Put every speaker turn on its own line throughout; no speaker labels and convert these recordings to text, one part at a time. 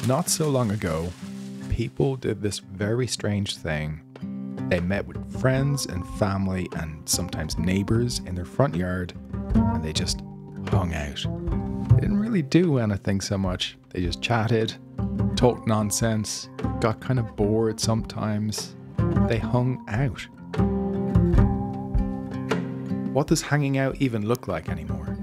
Not so long ago, people did this very strange thing. They met with friends and family and sometimes neighbors in their front yard, and they just hung out. They didn't really do anything so much. They just chatted, talked nonsense, got kind of bored sometimes. They hung out. What does hanging out even look like anymore?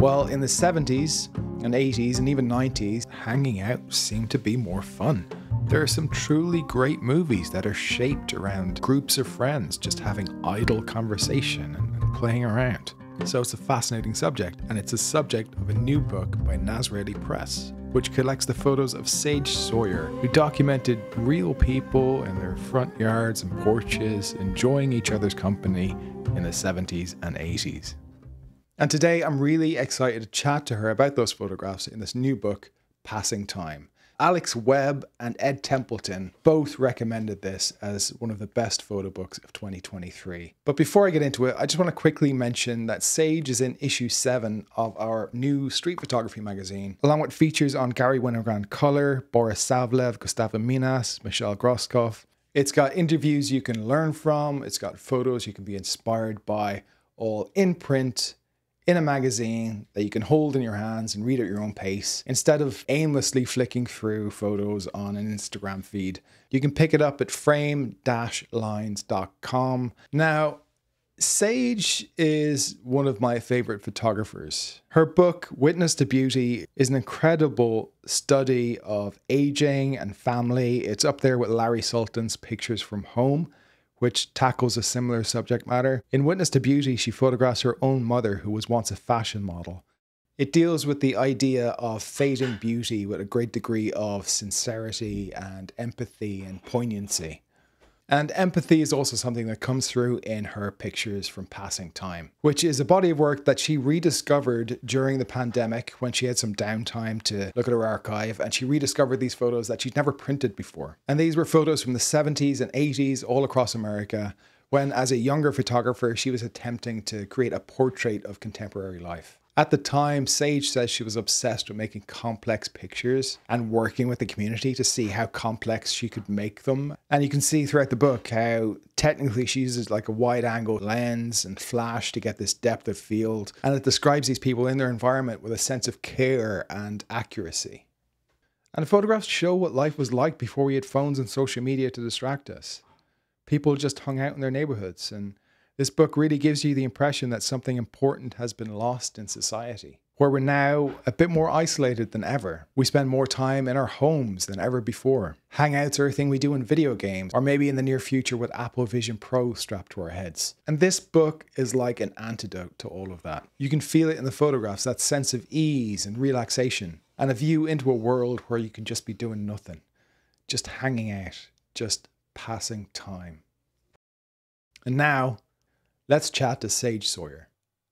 Well, in the 70s and 80s and even 90s, hanging out seemed to be more fun. There are some truly great movies that are shaped around groups of friends just having idle conversation and playing around. So it's a fascinating subject, and it's a subject of a new book by Nazreli Press, which collects the photos of Sage Sohier, who documented real people in their front yards and porches enjoying each other's company in the 70s and 80s. And today I'm really excited to chat to her about those photographs in this new book, Passing Time. Alex Webb and Ed Templeton both recommended this as one of the best photo books of 2023. But before I get into it, I just want to quickly mention that Sage is in issue 7 of our new street photography magazine, along with features on Gary Winogrand Color, Boris Savlev, Gustavo Minas, Michelle Groskopf. It's got interviews you can learn from, it's got photos you can be inspired by, all in print, in a magazine that you can hold in your hands and read at your own pace. Instead of aimlessly flicking through photos on an Instagram feed, you can pick it up at frame-lines.com. Now, Sage is one of my favorite photographers. Her book, Witness to Beauty, is an incredible study of aging and family. It's up there with Larry Sultan's Pictures from Home, which tackles a similar subject matter. In Witness to Beauty, she photographs her own mother, who was once a fashion model. It deals with the idea of fading beauty with a great degree of sincerity and empathy and poignancy. And empathy is also something that comes through in her Pictures from Passing Time, which is a body of work that she rediscovered during the pandemic when she had some downtime to look at her archive, and she rediscovered these photos that she'd never printed before. And these were photos from the 70s and 80s all across America, when as a younger photographer, she was attempting to create a portrait of contemporary life. At the time, Sage says she was obsessed with making complex pictures and working with the community to see how complex she could make them. And you can see throughout the book how technically she uses like a wide angle lens and flash to get this depth of field. And it describes these people in their environment with a sense of care and accuracy. And the photographs show what life was like before we had phones and social media to distract us. People just hung out in their neighborhoods, and this book really gives you the impression that something important has been lost in society, where we're now a bit more isolated than ever. We spend more time in our homes than ever before. Hangouts are a thing we do in video games, or maybe in the near future with Apple Vision Pro strapped to our heads. And this book is like an antidote to all of that. You can feel it in the photographs, that sense of ease and relaxation, and a view into a world where you can just be doing nothing, just hanging out, just passing time. And now, let's chat to Sage Sohier.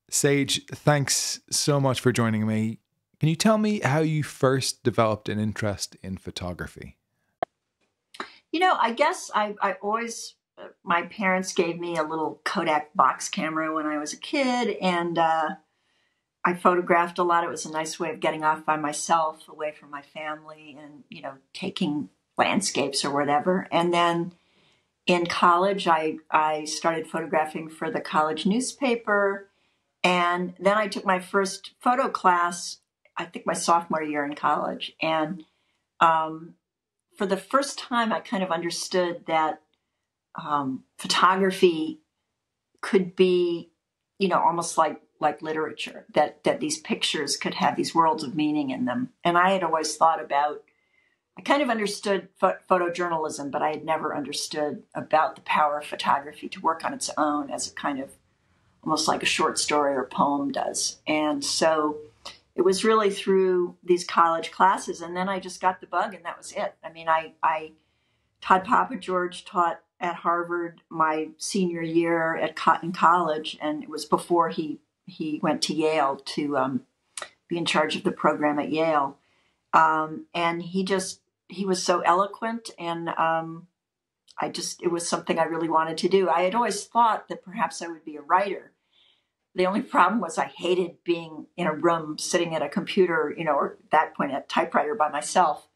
Sage, thanks so much for joining me. Can you tell me how you first developed an interest in photography?
You know, I guess I always, my parents gave me a little Kodak box camera when I was a kid, and I photographed a lot. It was a nice way of getting off by myself, away from my family, and, you know, taking landscapes or whatever. And then in college, I started photographing for the college newspaper, and then I took my first photo class, I think my sophomore year in college. And for the first time, I kind of understood that photography could be, you know, almost like literature, that these pictures could have these worlds of meaning in them. And I had always thought about, I kind of understood photojournalism, but I had never understood about the power of photography to work on its own as a kind of almost like a short story or poem does. And so it was really through these college classes. And then I just got the bug, and that was it. I mean, Todd Papageorge taught at Harvard my senior year in college, and it was before he went to Yale to be in charge of the program at Yale. And he was so eloquent, and it was something I really wanted to do. I had always thought that perhaps I would be a writer, The only problem was I hated being in a room sitting at a computer, or at that point a typewriter by myself.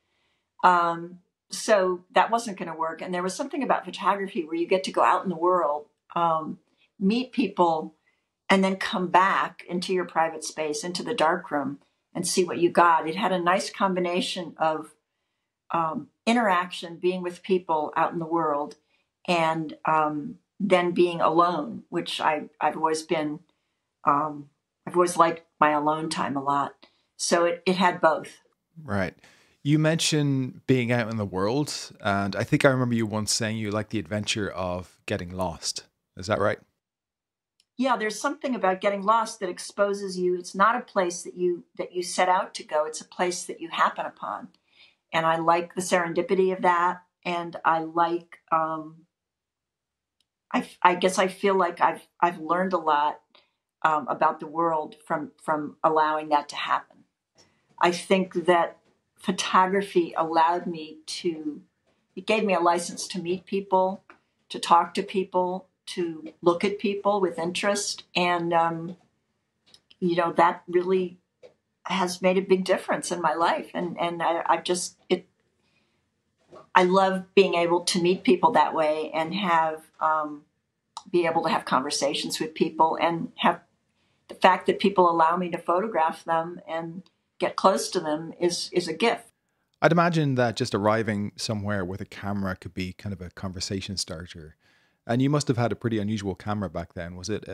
So that wasn't going to work. And there was something about photography where you get to go out in the world, meet people, and then come back into your private space, into the darkroom, and see what you got. It had a nice combination of interaction, being with people out in the world, and then being alone, which I've always been, I've always liked my alone time a lot. So it had both.
Right. You mentioned being out in the world, and I think I remember you once saying you like the adventure of getting lost. Is that right?
Yeah, there's something about getting lost that exposes you. It's not a place that you set out to go. It's a place that you happen upon. And I like the serendipity of that. And I like, I guess I feel like I've learned a lot about the world from allowing that to happen. I think that photography allowed me it gave me a license to meet people, to talk to people, to look at people with interest. And, that really has made a big difference in my life. And I love being able to meet people that way and be able to have conversations with people, and have the fact that people allow me to photograph them and get close to them is a gift.
I'd imagine that just arriving somewhere with a camera could be kind of a conversation starter. And you must have had a pretty unusual camera back then. Was it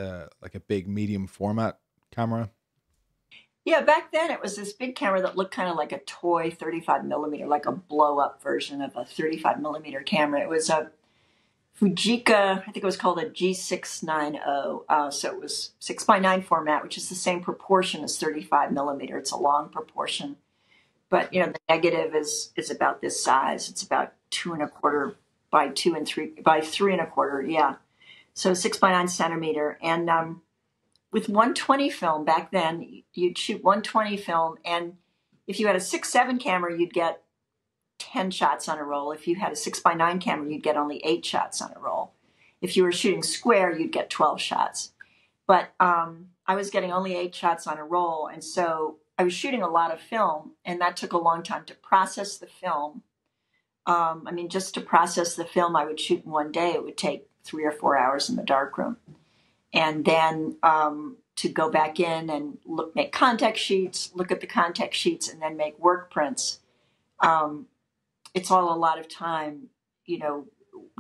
like a big medium format camera?
Yeah, back then it was this big camera that looked kind of like a toy 35 millimeter, like a blow up version of a 35 millimeter camera. It was a Fujica, I think it was called a G690. So it was 6:9 format, which is the same proportion as 35 millimeter. It's a long proportion. But, the negative is about this size. It's about 2.25 by 3.25. Yeah. So 6:9 centimeter. And with 120 film back then, you'd shoot 120 film. And if you had a 6.7 camera, you'd get 10 shots on a roll. If you had a 6:9 camera, you'd get only 8 shots on a roll. If you were shooting square, you'd get 12 shots. But I was getting only 8 shots on a roll. And so I was shooting a lot of film, and that took a long time to process the film. Just to process the film I would shoot in one day, it would take 3 or 4 hours in the darkroom. And then to go back in and make contact sheets, look at the contact sheets, and then make work prints. It's all a lot of time,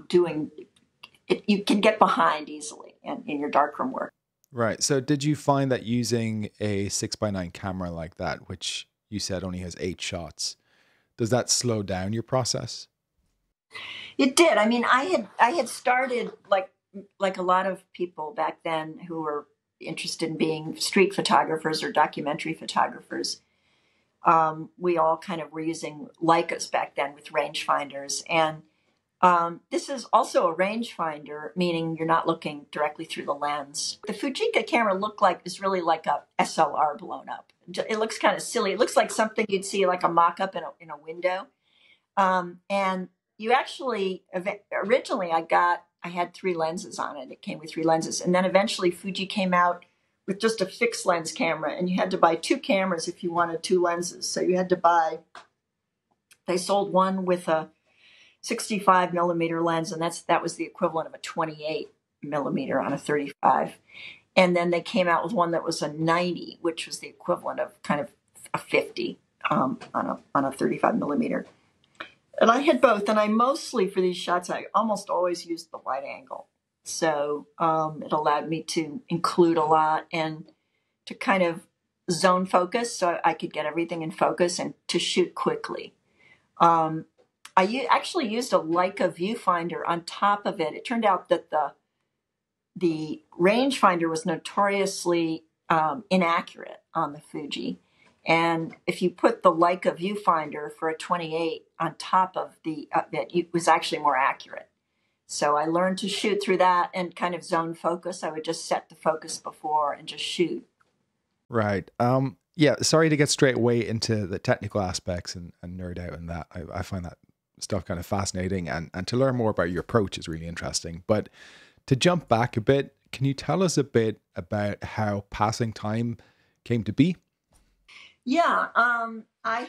doing it. You can get behind easily in your darkroom work.
Right. So did you find that using a 6:9 camera like that, which you said only has 8 shots, does that slow down your process?
It did. I had started like a lot of people back then who were interested in being street photographers or documentary photographers. We all kind of were using Leicas back then with rangefinders. And this is also a rangefinder, meaning you're not looking directly through the lens. The Fujica camera is really like a SLR blown up. It looks kind of silly. It looks like something you'd see like a mock-up in a window. And you actually, originally I had 3 lenses on it. It came with 3 lenses. And then eventually Fuji came out with just a fixed lens camera, and you had to buy 2 cameras if you wanted 2 lenses. So you had to they sold one with a 65 millimeter lens, and that was the equivalent of a 28 millimeter on a 35. And then they came out with one that was a 90, which was the equivalent of kind of a 50 on a 35 millimeter. And I had both, and I mostly, for these shots, I almost always used the wide angle. So it allowed me to include a lot and to kind of zone focus, so I could get everything in focus and to shoot quickly. I actually used a Leica viewfinder on top of it. It turned out that the rangefinder was notoriously inaccurate on the Fuji. And if you put the Leica viewfinder for a 28 on top of it was actually more accurate. So I learned to shoot through that and kind of zone focus. I would just set the focus before and just shoot.
Right. Yeah, sorry to get straight away into the technical aspects and nerd out on that. I find that stuff kind of fascinating, and to learn more about your approach is really interesting. But to jump back a bit, Can you tell us a bit about how passing time came to be?
Yeah, I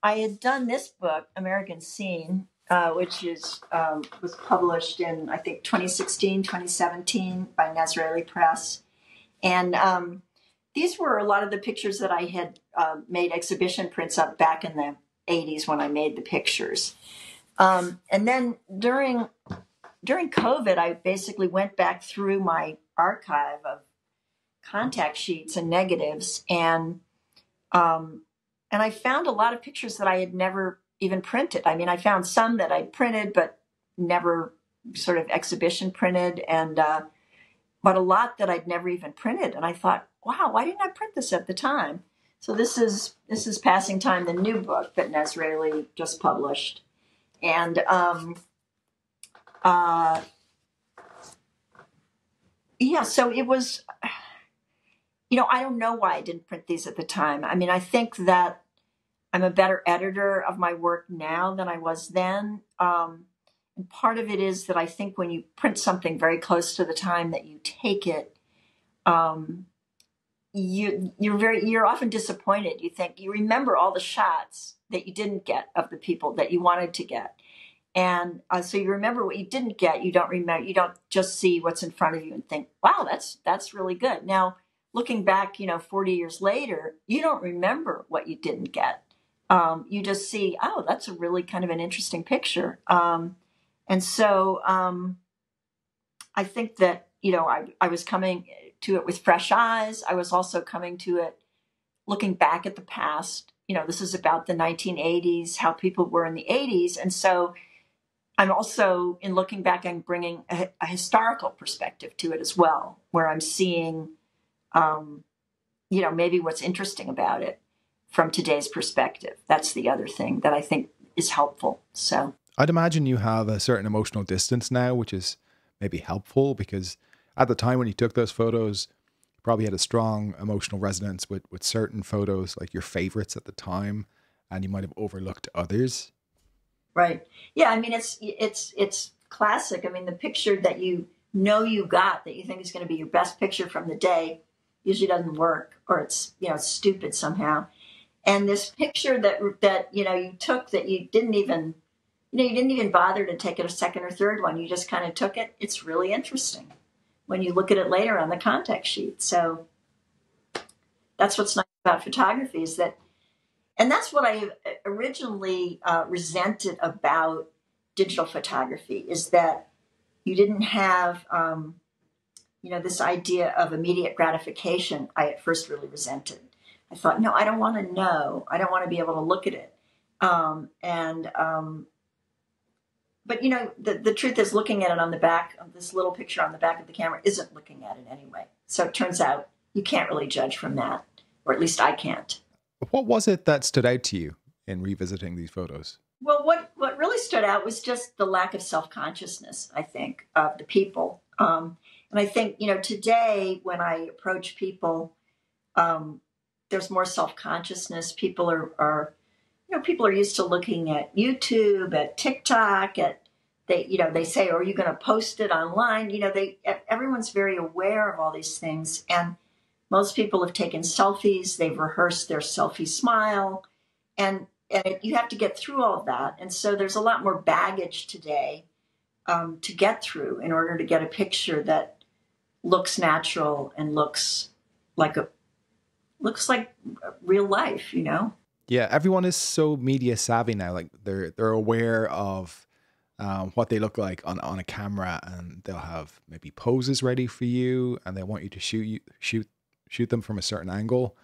had done this book, American Scene, which was published in, I think, 2016, 2017 by Nazreli Press. And these were a lot of the pictures that I had made exhibition prints of back in the 80s when I made the pictures. And then during COVID, I basically went back through my archive of contact sheets and negatives, and I found a lot of pictures that I had never even printed. I mean, I found some that I'd printed but never sort of exhibition printed, and but a lot that I'd never even printed. And I thought, wow, why didn't I print this at the time? So this is Passing Time, the new book that Nazreli just published, and yeah, so it was. I don't know why I didn't print these at the time. I mean, I think that I'm a better editor of my work now than I was then. And part of it is that I think when you print something very close to the time that you take it, you're often disappointed. You think you remember all the shots that you didn't get of the people that you wanted to get. And so you remember what you didn't get. You don't remember. You don't just see what's in front of you and think, wow, that's really good. Now, looking back, 40 years later, you don't remember what you didn't get. You just see, oh, that's a really kind of an interesting picture. And so I think that, I was coming to it with fresh eyes. I was also coming to it looking back at the past. This is about the 1980s, how people were in the 80s. And so I'm also, in looking back, I'm bringing a historical perspective to it as well, where I'm seeing maybe what's interesting about it from today's perspective. That's the other thing that I think is helpful. So
I'd imagine you have a certain emotional distance now, which is maybe helpful, because at the time when you took those photos, you probably had a strong emotional resonance with certain photos, like your favorites at the time, and you might have overlooked others.
Right. Yeah. I mean, it's classic. I mean, the picture that you got that you think is going to be your best picture from the day usually doesn't work, or it's stupid somehow. And this picture that you took that you didn't even bother to take it a second or third one. You just kind of took it. It's really interesting when you look at it later on the contact sheet. So that's what's nice about photography, is that, and that's what I originally resented about digital photography, is that you didn't have this idea of immediate gratification. I at first really resented. I thought, no, I don't want to know. I don't want to be able to look at it. But the truth is, looking at it on the back of this little picture on the back of the camera isn't looking at it anyway. So it turns out you can't really judge from that, or at least I can't.
What was it that stood out to you in revisiting these photos?
Well, what really stood out was just the lack of self-consciousness, I think, of the people. And I think, today when I approach people, there's more self-consciousness. People are used to looking at YouTube, at TikTok, they say, are you going to post it online? Everyone's very aware of all these things. And most people have taken selfies. They've rehearsed their selfie smile, and you have to get through all of that. And so there's a lot more baggage today to get through in order to get a picture that looks natural and looks like real life,
Yeah, everyone is so media savvy now. Like they're aware of what they look like on a camera, and they'll have maybe poses ready for you, and they want you to shoot them from a certain angle,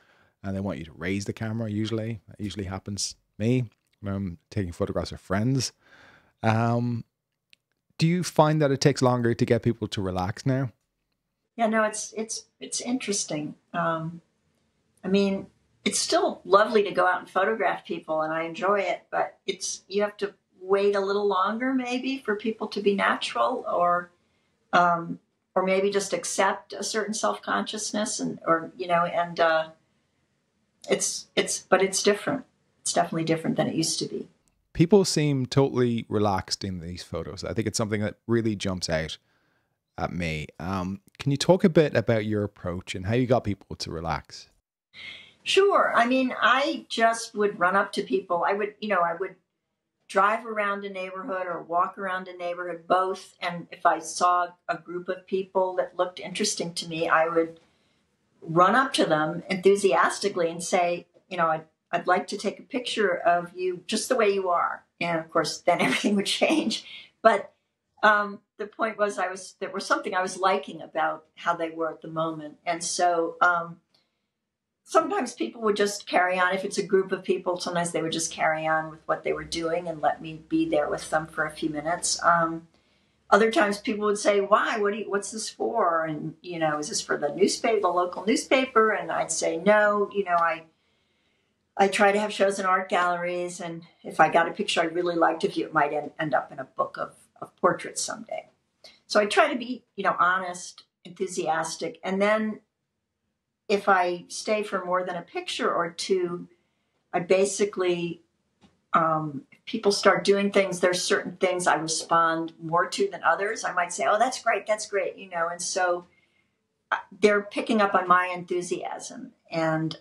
and they want you to raise the camera. Usually, that usually happens to me when I'm taking photographs of friends. Do you find that it takes longer to get people to relax now?
Yeah, no, it's interesting. I mean, it's still lovely to go out and photograph people, and I enjoy it, but you have to wait a little longer maybe for people to be natural, or maybe just accept a certain self-consciousness, but it's different. It's definitely different than it used to be.
People seem totally relaxed in these photos. I think it's something that really jumps out. at me. Can you talk a bit about your approach and how you got people to relax?
Sure. I mean, I just would run up to people. I would drive around a neighborhood or walk around a neighborhood, both. And if I saw a group of people that looked interesting to me, I would run up to them enthusiastically and say, I'd like to take a picture of you just the way you are. And of course, then everything would change. But the point was, there was something I was liking about how they were at the moment. And so sometimes people would just carry on. If it's a group of people, sometimes they would just carry on with what they were doing and let me be there with them for a few minutes. Other times people would say, why, what's this for? And, is this for the newspaper, the local newspaper? And I'd say, no, I try to have shows in art galleries. And if I got a picture I really liked of you, it might end up in a book of portraits someday. So I try to be, honest, enthusiastic. And then if I stay for more than a picture or two, I basically, if people start doing things, there's certain things I respond more to than others. I might say, oh, that's great, and so they're picking up on my enthusiasm. And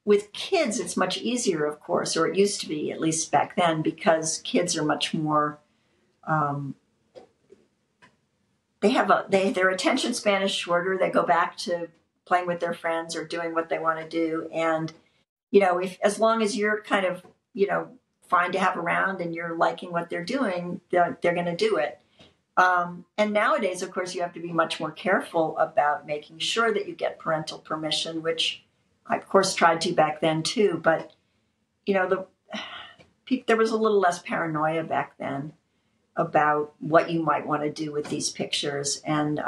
with kids, it's much easier, of course, or it used to be, at least back then, because kids are much more, their attention span is shorter. They go back to playing with their friends or doing what they want to do. And, as long as you're kind of, fine to have around and you're liking what they're doing, they're going to do it. And nowadays, of course, you have to be much more careful about making sure that you get parental permission, which I, of course, tried to back then too. But, there was a little less paranoia back then about what you might want to do with these pictures. And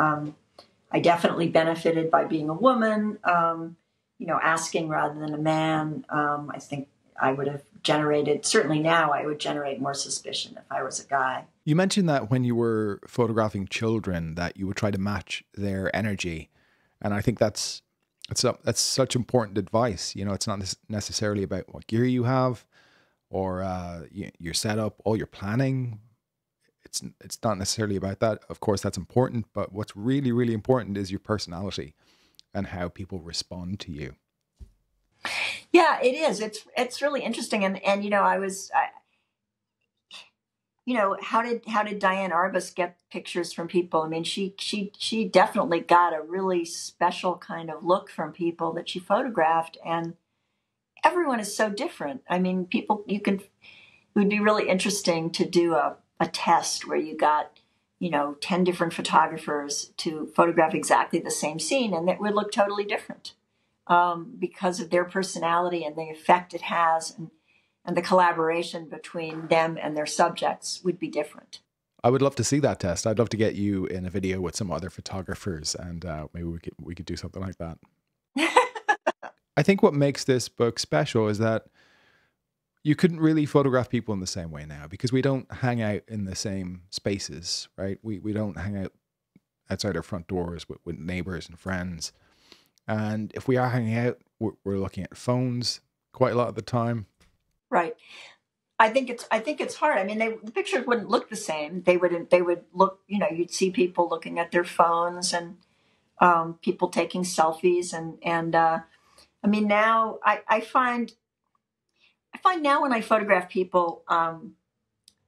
I definitely benefited by being a woman, asking rather than a man. I think I would have certainly now I would generate more suspicion if I was a guy.
You mentioned that when you were photographing children that you would try to match their energy. And I think that's such important advice. It's not necessarily about what gear you have or your setup, all your planning. It's not necessarily about that. Of course, that's important. But what's really, really important is your personality and how people respond to you.
Yeah, it is. It's really interesting. And how did Diane Arbus get pictures from people? I mean, she definitely got a really special kind of look from people that she photographed, and everyone is so different. I mean, it would be really interesting to do a test where you got 10 different photographers to photograph exactly the same scene, and it would look totally different because of their personality and the effect it has, and the collaboration between them and their subjects would be different.
I would love to see that test. I'd love to get you in a video with some other photographers, and maybe we could do something like that. I think what makes this book special is that you couldn't really photograph people in the same way now because we don't hang out in the same spaces, right? We don't hang out outside our front doors with neighbors and friends. And if we are hanging out, we're looking at phones quite a lot of the time.
Right. I think it's hard. I mean, the pictures wouldn't look the same. They would look, you'd see people looking at their phones and people taking selfies. And I mean, now I find now when I photograph people,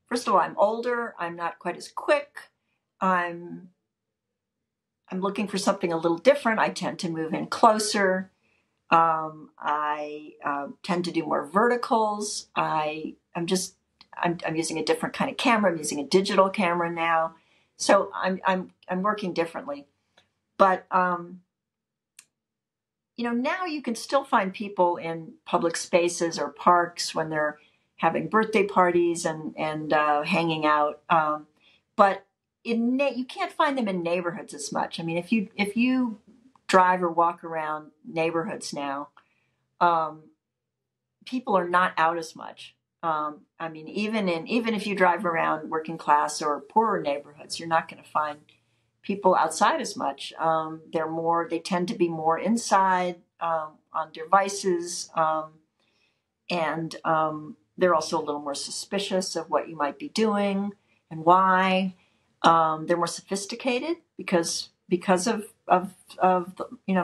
first of all, I'm older. I'm not quite as quick. I'm looking for something a little different. I tend to move in closer. I tend to do more verticals. I'm using a different kind of camera. I'm using a digital camera now, so I'm working differently. But now you can still find people in public spaces or parks when they're having birthday parties and hanging out. But you can't find them in neighborhoods as much. I mean, if you drive or walk around neighborhoods now, people are not out as much. I mean, even if you drive around working class or poorer neighborhoods, you're not going to find people outside as much. They tend to be more inside on devices, and they're also a little more suspicious of what you might be doing and why. They're more sophisticated because of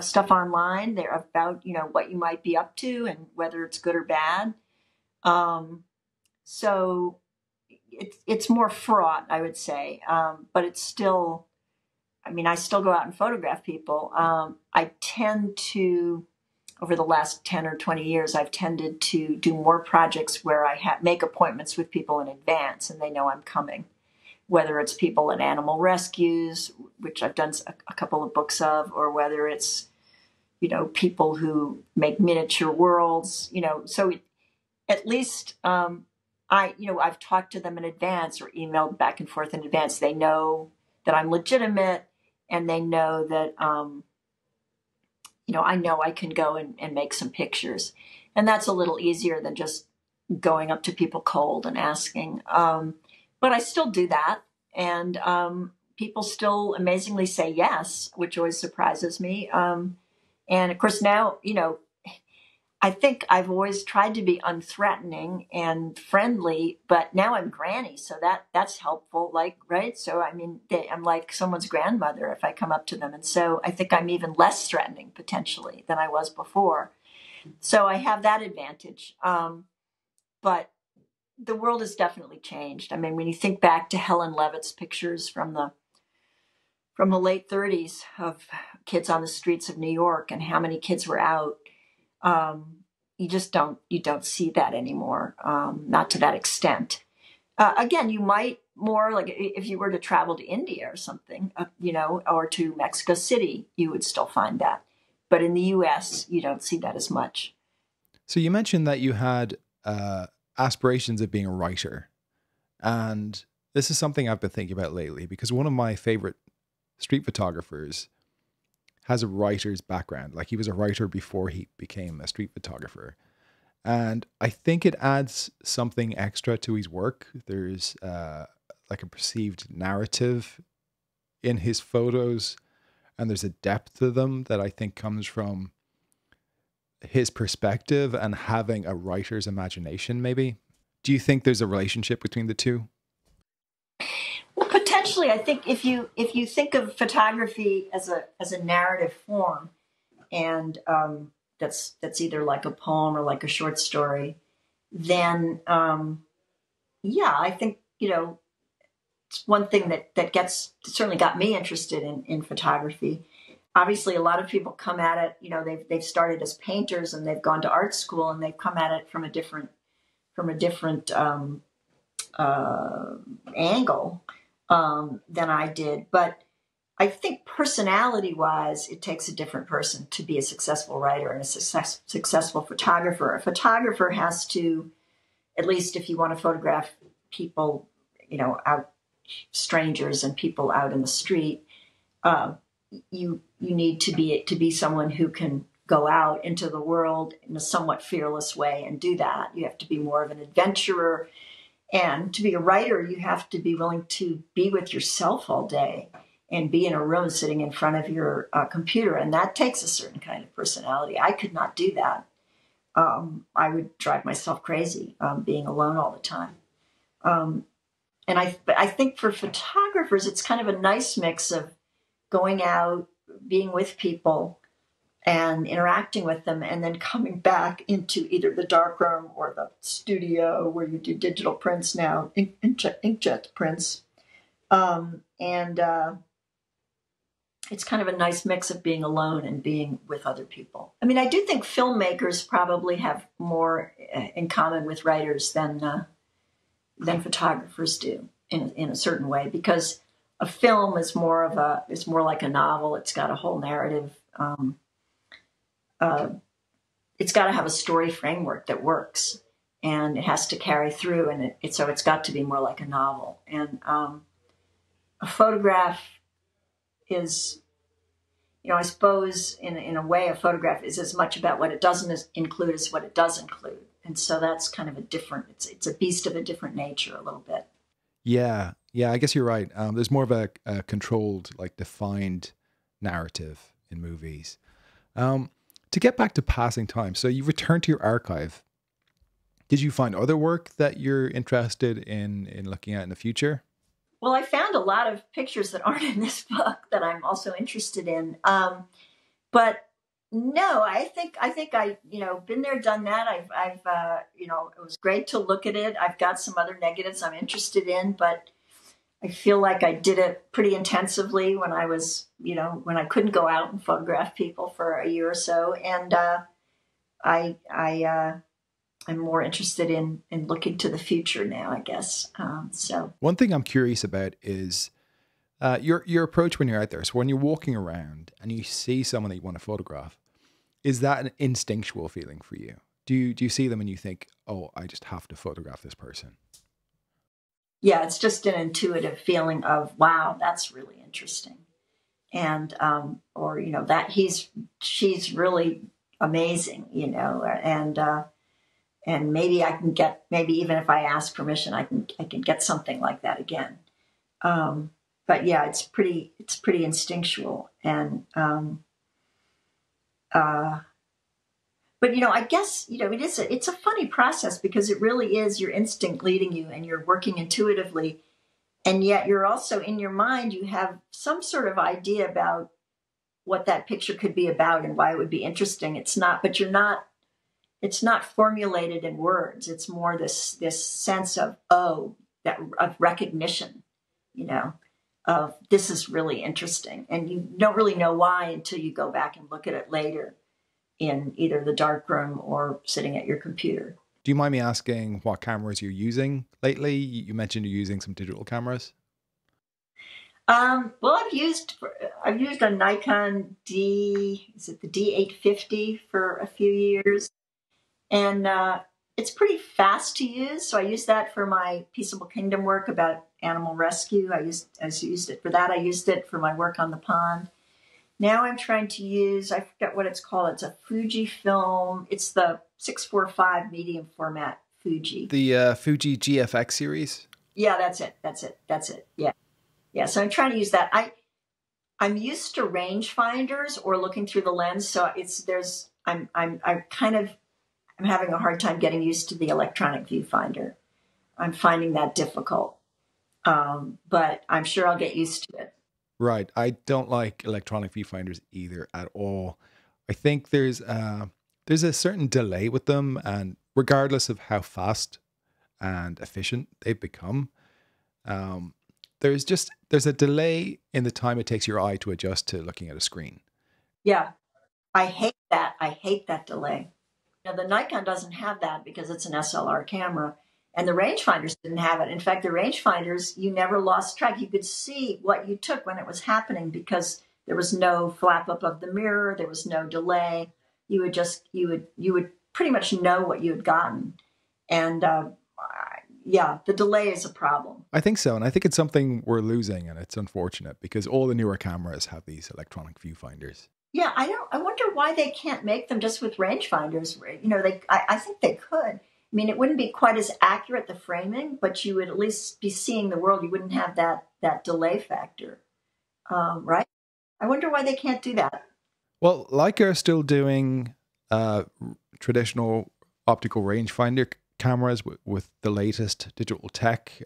stuff online. They're about what you might be up to and whether it's good or bad. So it's more fraught, I would say, but it's still. I mean, I still go out and photograph people. I tend to, over the last 10 or 20 years, I've tended to do more projects where I make appointments with people in advance and they know I'm coming. Whether it's people at animal rescues, which I've done a couple of books of, or whether it's, people who make miniature worlds, so at least I've talked to them in advance or emailed back and forth in advance. They know that I'm legitimate. And they know that, I know I can go and make some pictures. And that's a little easier than just going up to people cold and asking. But I still do that. And people still amazingly say yes, which always surprises me. And of course, now, I think I've always tried to be unthreatening and friendly, but now I'm granny, so that's helpful. Like, right? So I mean, I'm like someone's grandmother if I come up to them, and so I think I'm even less threatening potentially than I was before. So I have that advantage. But the world has definitely changed. I mean, when you think back to Helen Levitt's pictures from the late 30s of kids on the streets of New York and how many kids were out. You just don't see that anymore, not to that extent. Again, you might more like if you were to travel to India or something, or to Mexico City, you would still find that. But in the U.S., you don't see that as much.
So you mentioned that you had aspirations of being a writer. And this is something I've been thinking about lately because one of my favorite street photographers has a writer's background. Like he was a writer before he became a street photographer. And I think it adds something extra to his work. There's like a perceived narrative in his photos, and there's a depth to them that I think comes from his perspective and having a writer's imagination, maybe. Do you think there's a relationship between the two?
Well, potentially, I think if you think of photography as a narrative form, and that's either like a poem or like a short story, then yeah, I think it's one thing that certainly got me interested in photography. Obviously, a lot of people come at it. They've started as painters and they've gone to art school and they've come at it from a different angle than I did. But I think personality-wise, it takes a different person to be a successful writer and a successful photographer. A photographer has to, at least if you want to photograph people, out strangers and people out in the street, you need to be someone who can go out into the world in a somewhat fearless way and do that. You have to be more of an adventurer. And to be a writer, you have to be willing to be with yourself all day and be in a room sitting in front of your computer. And that takes a certain kind of personality. I could not do that. I would drive myself crazy being alone all the time. And I think for photographers, it's kind of a nice mix of going out, being with people, and interacting with them, and then coming back into either the darkroom or the studio where you do digital prints now, inkjet prints. It's kind of a nice mix of being alone and being with other people. I mean, I do think filmmakers probably have more in common with writers than photographers do in a certain way, because a film is more like a novel. It's got a whole narrative. It's got to have a story framework that works, and it has to carry through. And so it's got to be more like a novel. And a photograph is, I suppose in a way, a photograph is as much about what it doesn't include as what it does include. And so that's kind of it's a beast of a different nature a little bit.
Yeah. I guess you're right. There's more of a controlled, like defined narrative in movies. To get back to passing time, so you returned to your archive. Did you find other work that you're interested in looking at in the future?
Well, I found a lot of pictures that aren't in this book that I'm also interested in. But no, I think I, been there, done that. It was great to look at it. I've got some other negatives I'm interested in, but I feel like I did it pretty intensively when I was, when I couldn't go out and photograph people for a year or so. And I'm more interested in looking to the future now, I guess. So
one thing I'm curious about is your approach when you're out there. So when you're walking around and you see someone that you want to photograph, is that an instinctual feeling for you? Do you see them and you think, oh, I just have to photograph this person?
yeah, it's just an intuitive feeling of, wow, that's really interesting. And, or, that she's really amazing, and maybe I can maybe even if I ask permission, I can get something like that again. But yeah, it's pretty instinctual. And, but I guess it's a funny process because it really is your instinct leading you, and you're working intuitively, and yet you're also in your mind. You have some sort of idea about what that picture could be about and why it would be interesting. It's not formulated in words. It's more this sense of of recognition, of this is really interesting, and you don't really know why until you go back and look at it later in either the darkroom or sitting at your computer.
Do you mind me asking what cameras you're using lately? You mentioned you're using some digital cameras.
Well, I've used a Nikon the D850 for a few years, and it's pretty fast to use. So I use that for my Peaceable Kingdom work about animal rescue. I used it for that. I used it for my work on the pond. Now I'm trying to use, I forget what it's called. It's a Fujifilm. It's the 645 medium format Fuji.
The Fuji GFX series?
Yeah, that's it. Yeah. Yeah, so I'm trying to use that. I'm used to rangefinders or looking through the lens, so I'm having a hard time getting used to the electronic viewfinder. I'm finding that difficult. But I'm sure I'll get used to it.
Right. I don't like electronic viewfinders either at all. I think there's a certain delay with them, and regardless of how fast and efficient they've become, there's a delay in the time it takes your eye to adjust to looking at a screen.
Yeah, I hate that. I hate that delay. Now, the Nikon doesn't have that because it's an SLR camera, and the rangefinders didn't have it. In fact, the rangefinders, you never lost track. You could see what you took when it was happening because there was no flap up of the mirror. There was no delay. You would pretty much know what you had gotten. And yeah, the delay is a problem.
I think so. And I think it's something we're losing, and it's unfortunate because all the newer cameras have these electronic viewfinders.
Yeah, I wonder why they can't make them just with rangefinders. I think they could. I mean, it wouldn't be quite as accurate, the framing, but you would at least be seeing the world. You wouldn't have that delay factor, right? I wonder why they can't do that.
Well, Leica are still doing traditional optical rangefinder cameras with the latest digital tech.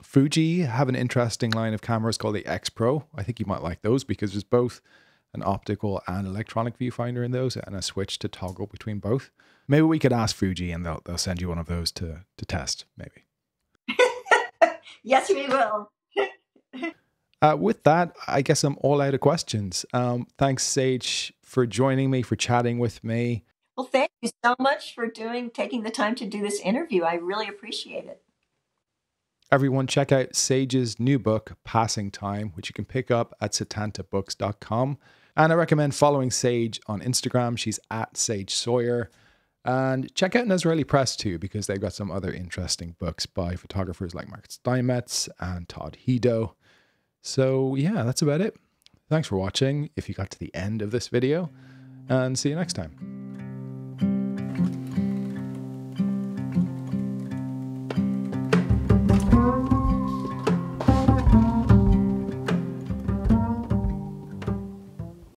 Fuji have an interesting line of cameras called the XPro. I think you might like those because there's both an optical and electronic viewfinder in those and a switch to toggle between both. Maybe we could ask Fuji and they'll send you one of those to test, maybe.
Yes, we will.
With that, I guess I'm all out of questions. Thanks, Sage, for joining me, for chatting with me.
Well, thank you so much for taking the time to do this interview. I really appreciate it.
Everyone, check out Sage's new book, Passing Time, which you can pick up at setantabooks.com. And I recommend following Sage on Instagram. She's at Sage Sohier. And check out Nazreli Press too, because they've got some other interesting books by photographers like Mark Steinmetz and Todd Hido. So yeah, that's about it. Thanks for watching if you got to the end of this video, and see you next time.